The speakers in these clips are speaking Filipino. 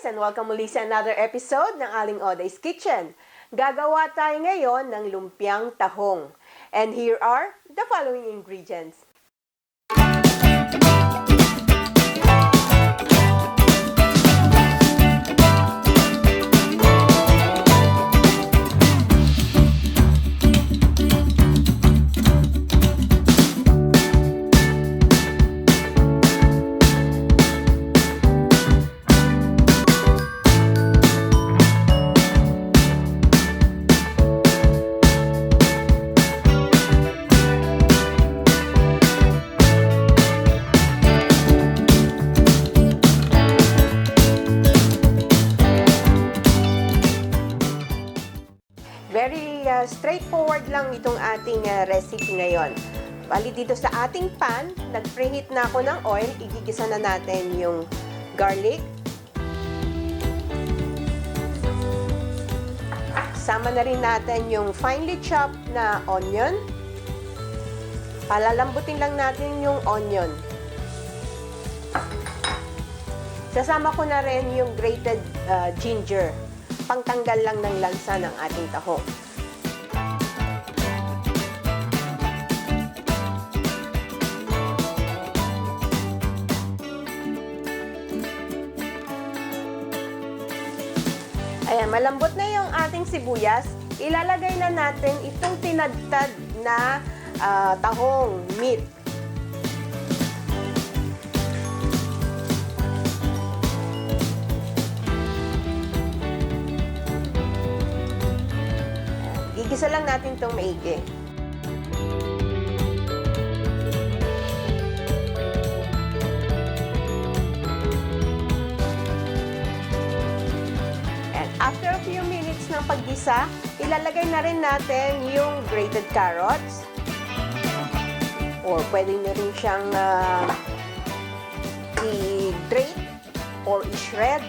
and welcome muli sa another episode ng Aling Oday's Kitchen. Gagawa tayo ngayon ng lumpiang tahong. And here are the following ingredients. Very straightforward lang itong ating recipe ngayon. Bali dito sa ating pan, nag-preheat na ako ng oil. Igigisa na natin yung garlic. Sama na rin natin yung finely chopped na onion. Palalambutin lang natin yung onion. Sasama ko na rin yung grated ginger. Pangtanggal lang ng lansa ng ating tahong. Ayan, malambot na yung ating sibuyas. Ilalagay na natin itong tinadtad na tahong meat. Gigisa lang natin itong maigi. And after a few minutes ng paggisa, ilalagay na rin natin yung grated carrots. Or pwede nyo rin siyang i-grate or i-shred.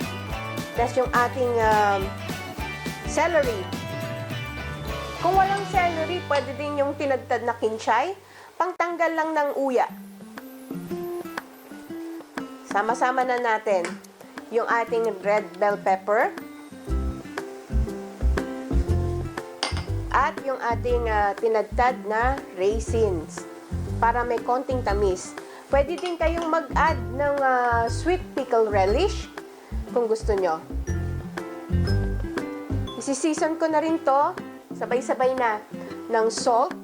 Tapos yung ating celery. Kung walang celery, pwede din yung tinadtad na kinchay, pangtanggal lang ng uya. Sama-sama na natin yung ating red bell pepper at yung ating tinadtad na raisins para may konting tamis. Pwede din kayong mag-add ng sweet pickle relish kung gusto nyo. Isi-season ko na rin to. Sabay-sabay na ng salt.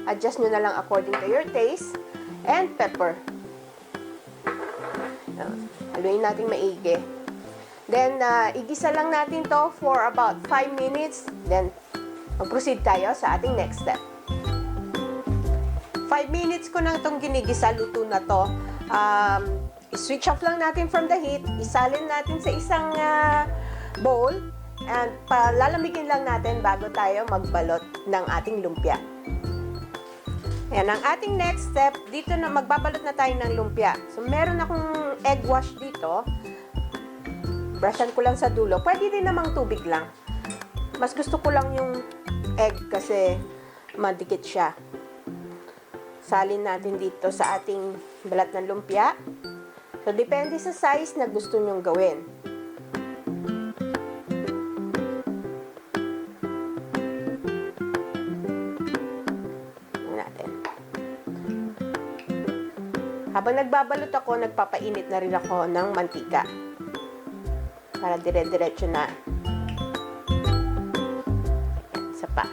Adjust nyo na lang according to your taste. And pepper. Haluin natin maigi. Then, igisa lang natin to for about 5 minutes. Then, mag-proceed tayo sa ating next step. 5 minutes ko na itong ginigisa. Luto na to. I-switch off lang natin from the heat. Isalin natin sa isang bowl. And palalamigin lang natin bago tayo magbalot ng ating lumpia. Ayan, ang ating next step, dito na magbabalot na tayo ng lumpia. So, meron akong egg wash dito. Brushan ko lang sa dulo. Pwede din namang tubig lang. Mas gusto ko lang yung egg kasi madikit siya. Salin natin dito sa ating balat ng lumpia. So, depende sa size na gusto nyong gawin. Habang nagbabalot ako, nagpapainit na rin ako ng mantika. Para dire-diretso na. Isa pa.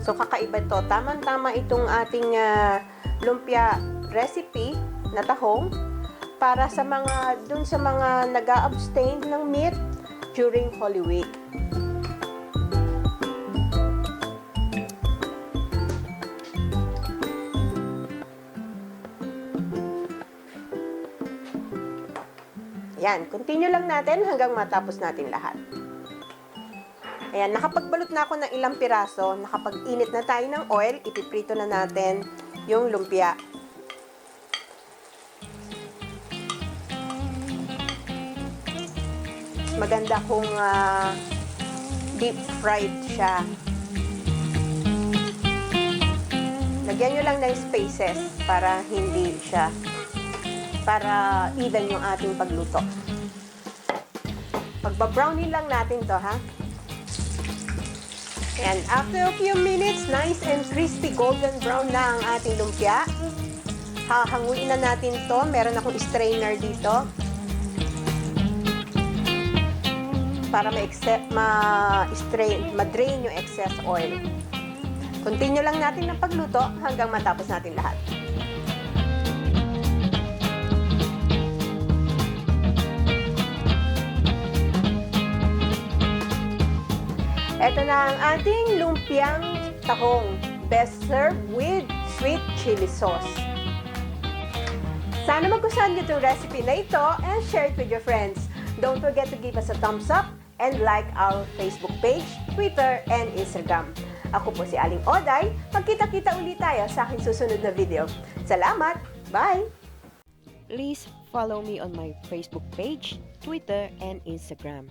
So, kakaiba to. Tama-tama itong ating lumpia recipe na tahong para sa mga, dun sa mga nag-a-abstain ng meat during Holy Week. Yan, continue lang natin hanggang matapos natin lahat. Ayan, nakapagbalot na ako ng ilang piraso, nakapag-init na tayo ng oil, ipiprito na natin yung lumpia. Maganda kung deep fried siya. lagyan nyo lang ng spaces para hindi siya, para even yung ating pagluto. Pagba-brownin lang natin to, ha? And after a few minutes, nice and crispy golden brown na ang ating lumpia. Hahanguin na natin to. Meron akong strainer dito. Para ma-drain yung excess oil. Continue lang natin ng pagluto hanggang matapos natin lahat. Ito na ang ating lumpiang tahong. Best served with sweet chili sauce. Sana magustuhan niyo itong recipe na ito and share it with your friends. Don't forget to give us a thumbs up and like our Facebook page, Twitter, and Instagram. Ako po si Aling Oday. Magkita-kita ulit tayo sa aking susunod na video. Salamat! Bye! Please follow me on my Facebook page, Twitter, and Instagram.